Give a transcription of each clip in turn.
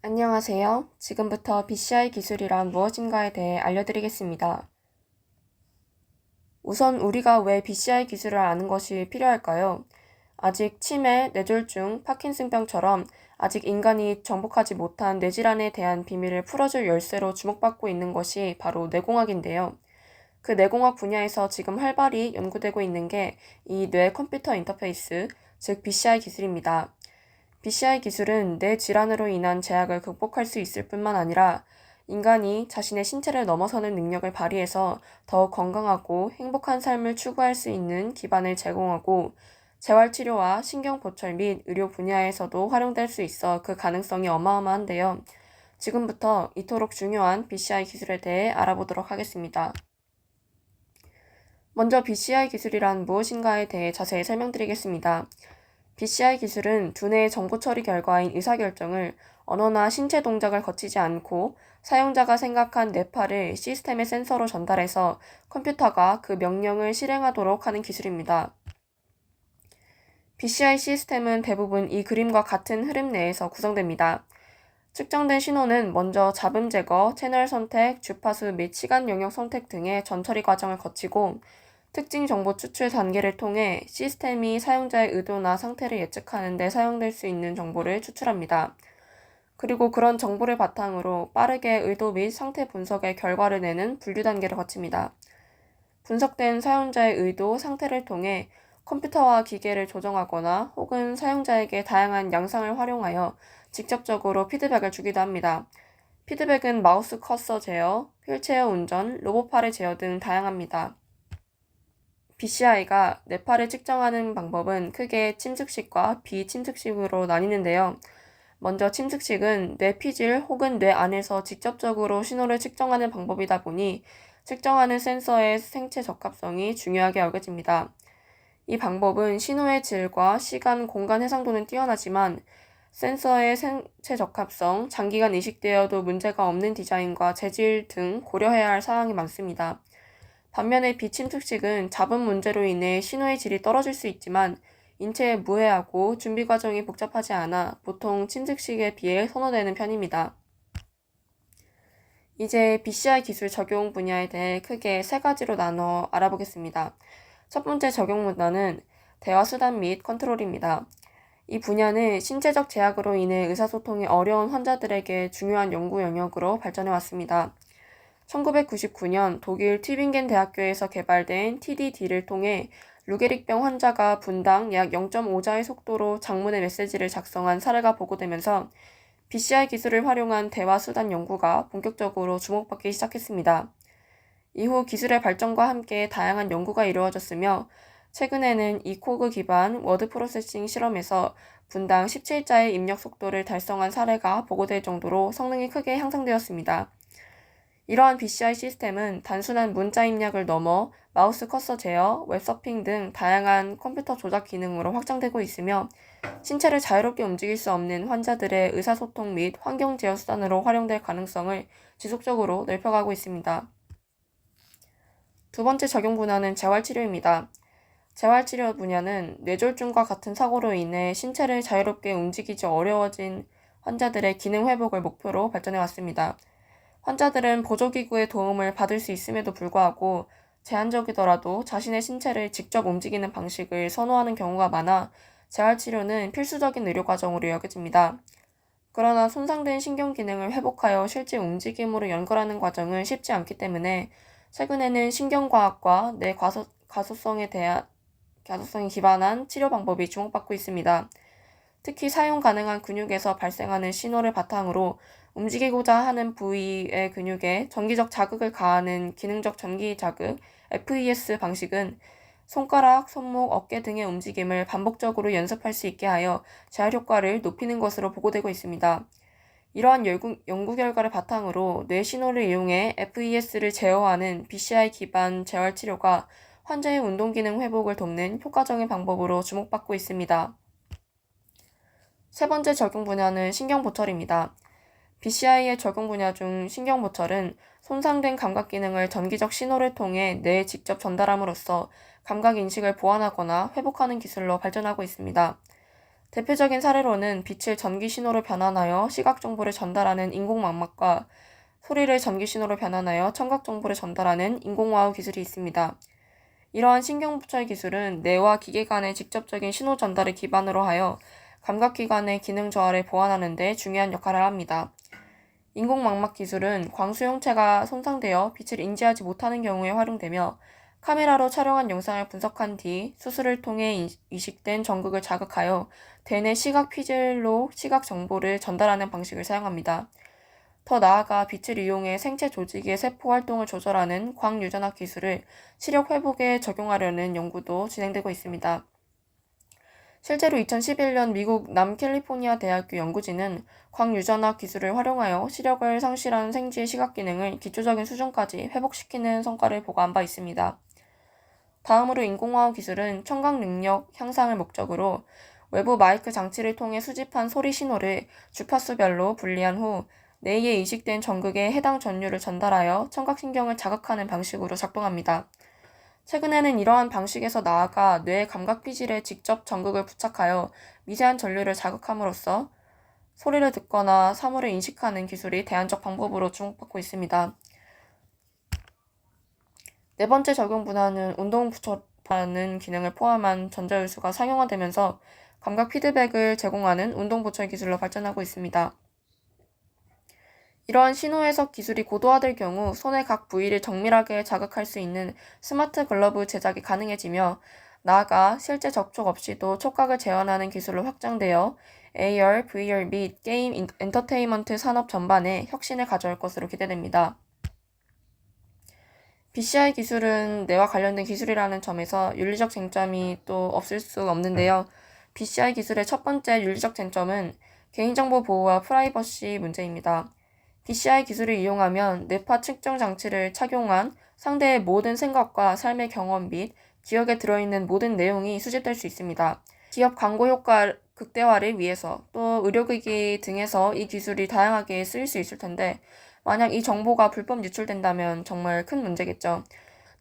안녕하세요. 지금부터 BCI 기술이란 무엇인가에 대해 알려드리겠습니다. 우선 우리가 왜 BCI 기술을 아는 것이 필요할까요? 아직 치매, 뇌졸중, 파킨슨병처럼 아직 인간이 정복하지 못한 뇌질환에 대한 비밀을 풀어줄 열쇠로 주목받고 있는 것이 바로 뇌공학인데요. 그 뇌공학 분야에서 지금 활발히 연구되고 있는 게 이 뇌 컴퓨터 인터페이스, 즉 BCI 기술입니다. BCI 기술은 뇌 질환으로 인한 제약을 극복할 수 있을 뿐만 아니라 인간이 자신의 신체를 넘어서는 능력을 발휘해서 더욱 건강하고 행복한 삶을 추구할 수 있는 기반을 제공하고 재활치료와 신경보철 및 의료 분야에서도 활용될 수 있어 그 가능성이 어마어마한데요. 지금부터 이토록 중요한 BCI 기술에 대해 알아보도록 하겠습니다. 먼저 BCI 기술이란 무엇인가에 대해 자세히 설명드리겠습니다. BCI 기술은 두뇌의 정보 처리 결과인 의사결정을 언어나 신체 동작을 거치지 않고 사용자가 생각한 뇌파를 시스템의 센서로 전달해서 컴퓨터가 그 명령을 실행하도록 하는 기술입니다. BCI 시스템은 대부분 이 그림과 같은 흐름 내에서 구성됩니다. 측정된 신호는 먼저 잡음 제거, 채널 선택, 주파수 및 시간 영역 선택 등의 전처리 과정을 거치고 특징 정보 추출 단계를 통해 시스템이 사용자의 의도나 상태를 예측하는 데 사용될 수 있는 정보를 추출합니다. 그리고 그런 정보를 바탕으로 빠르게 의도 및 상태 분석의 결과를 내는 분류 단계를 거칩니다. 분석된 사용자의 의도, 상태를 통해 컴퓨터와 기계를 조정하거나 혹은 사용자에게 다양한 양상을 활용하여 직접적으로 피드백을 주기도 합니다. 피드백은 마우스 커서 제어, 휠체어 운전, 로봇팔의 제어 등 다양합니다. BCI가 뇌파를 측정하는 방법은 크게 침습식과 비침습식으로 나뉘는데요. 먼저 침습식은 뇌 피질 혹은 뇌 안에서 직접적으로 신호를 측정하는 방법이다 보니 측정하는 센서의 생체 적합성이 중요하게 여겨집니다. 이 방법은 신호의 질과 시간, 공간 해상도는 뛰어나지만 센서의 생체 적합성, 장기간 이식되어도 문제가 없는 디자인과 재질 등 고려해야 할 사항이 많습니다. 반면에 비침습식은 잡음 문제로 인해 신호의 질이 떨어질 수 있지만 인체에 무해하고 준비 과정이 복잡하지 않아 보통 침습식에 비해 선호되는 편입니다. 이제 BCI 기술 적용 분야에 대해 크게 세 가지로 나눠 알아보겠습니다. 첫 번째 적용 분야는 대화 수단 및 컨트롤입니다. 이 분야는 신체적 제약으로 인해 의사소통이 어려운 환자들에게 중요한 연구 영역으로 발전해 왔습니다. 1999년 독일 튜빙겐 대학교에서 개발된 TDD를 통해 루게릭병 환자가 분당 약 0.5자의 속도로 장문의 메시지를 작성한 사례가 보고되면서 BCI 기술을 활용한 대화 수단 연구가 본격적으로 주목받기 시작했습니다. 이후 기술의 발전과 함께 다양한 연구가 이루어졌으며 최근에는 이코그 기반 워드 프로세싱 실험에서 분당 17자의 입력 속도를 달성한 사례가 보고될 정도로 성능이 크게 향상되었습니다. 이러한 BCI 시스템은 단순한 문자 입력을 넘어 마우스 커서 제어, 웹서핑 등 다양한 컴퓨터 조작 기능으로 확장되고 있으며 신체를 자유롭게 움직일 수 없는 환자들의 의사소통 및 환경 제어 수단으로 활용될 가능성을 지속적으로 넓혀가고 있습니다. 두 번째 적용 분야는 재활치료입니다. 재활치료 분야는 뇌졸중과 같은 사고로 인해 신체를 자유롭게 움직이기 어려워진 환자들의 기능 회복을 목표로 발전해 왔습니다. 환자들은 보조기구의 도움을 받을 수 있음에도 불구하고 제한적이더라도 자신의 신체를 직접 움직이는 방식을 선호하는 경우가 많아 재활치료는 필수적인 의료 과정으로 여겨집니다. 그러나 손상된 신경 기능을 회복하여 실제 움직임으로 연결하는 과정은 쉽지 않기 때문에 최근에는 신경과학과 뇌 가소성에 기반한 치료 방법이 주목받고 있습니다. 특히 사용 가능한 근육에서 발생하는 신호를 바탕으로 움직이고자 하는 부위의 근육에 전기적 자극을 가하는 기능적 전기 자극 FES 방식은 손가락, 손목, 어깨 등의 움직임을 반복적으로 연습할 수 있게 하여 재활 효과를 높이는 것으로 보고되고 있습니다. 이러한 연구 결과를 바탕으로 뇌 신호를 이용해 FES를 제어하는 BCI 기반 재활 치료가 환자의 운동 기능 회복을 돕는 효과적인 방법으로 주목받고 있습니다. 세 번째 적용 분야는 신경보철입니다. BCI의 적용 분야 중 신경보철은 손상된 감각 기능을 전기적 신호를 통해 뇌에 직접 전달함으로써 감각 인식을 보완하거나 회복하는 기술로 발전하고 있습니다. 대표적인 사례로는 빛을 전기 신호로 변환하여 시각 정보를 전달하는 인공망막과 소리를 전기 신호로 변환하여 청각 정보를 전달하는 인공와우 기술이 있습니다. 이러한 신경부철 기술은 뇌와 기계 간의 직접적인 신호 전달을 기반으로 하여 감각기관의 기능 저하를 보완하는 데 중요한 역할을 합니다. 인공망막 기술은 광수 형체가 손상되어 빛을 인지하지 못하는 경우에 활용되며 카메라로 촬영한 영상을 분석한 뒤 수술을 통해 이식된 전극을 자극하여 대뇌 시각 피질로 시각 정보를 전달하는 방식을 사용합니다. 더 나아가 빛을 이용해 생체 조직의 세포 활동을 조절하는 광유전학 기술을 시력 회복에 적용하려는 연구도 진행되고 있습니다. 실제로 2011년 미국 남캘리포니아 대학교 연구진은 광유전학 기술을 활용하여 시력을 상실한 생쥐의 시각 기능을 기초적인 수준까지 회복시키는 성과를 보고한 바 있습니다. 다음으로 인공화학 기술은 청각 능력 향상을 목적으로 외부 마이크 장치를 통해 수집한 소리 신호를 주파수별로 분리한 후 뇌에 이식된 전극에 해당 전류를 전달하여 청각신경을 자극하는 방식으로 작동합니다. 최근에는 이러한 방식에서 나아가 뇌 감각 피질에 직접 전극을 부착하여 미세한 전류를 자극함으로써 소리를 듣거나 사물을 인식하는 기술이 대안적 방법으로 주목받고 있습니다. 네 번째 적용 분야는 운동 부처라는 기능을 포함한 전자요소가 상용화되면서 감각 피드백을 제공하는 운동 부처 기술로 발전하고 있습니다. 이러한 신호 해석 기술이 고도화될 경우 손의 각 부위를 정밀하게 자극할 수 있는 스마트 글러브 제작이 가능해지며 나아가 실제 접촉 없이도 촉각을 재현하는 기술로 확장되어 AR, VR 및 게임 엔터테인먼트 산업 전반에 혁신을 가져올 것으로 기대됩니다. BCI 기술은 뇌와 관련된 기술이라는 점에서 윤리적 쟁점이 또 없을 수 없는데요. BCI 기술의 첫 번째 윤리적 쟁점은 개인정보 보호와 프라이버시 문제입니다. BCI 기술을 이용하면 뇌파 측정 장치를 착용한 상대의 모든 생각과 삶의 경험 및 기억에 들어있는 모든 내용이 수집될 수 있습니다. 기업 광고 효과 극대화를 위해서 또 의료기기 등에서 이 기술이 다양하게 쓰일 수 있을 텐데 만약 이 정보가 불법 유출된다면 정말 큰 문제겠죠.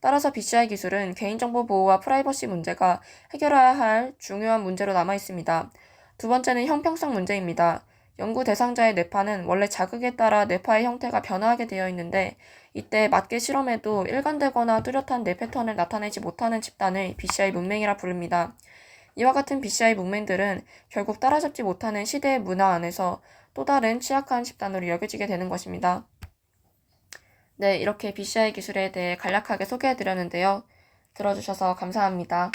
따라서 BCI 기술은 개인정보 보호와 프라이버시 문제가 해결해야 할 중요한 문제로 남아 있습니다. 두 번째는 형평성 문제입니다. 연구 대상자의 뇌파는 원래 자극에 따라 뇌파의 형태가 변화하게 되어 있는데 이때 맞게 실험해도 일관되거나 뚜렷한 뇌 패턴을 나타내지 못하는 집단을 BCI 문맹이라 부릅니다. 이와 같은 BCI 문맹들은 결국 따라잡지 못하는 시대의 문화 안에서 또 다른 취약한 집단으로 여겨지게 되는 것입니다. 네, 이렇게 BCI 기술에 대해 간략하게 소개해드렸는데요. 들어주셔서 감사합니다.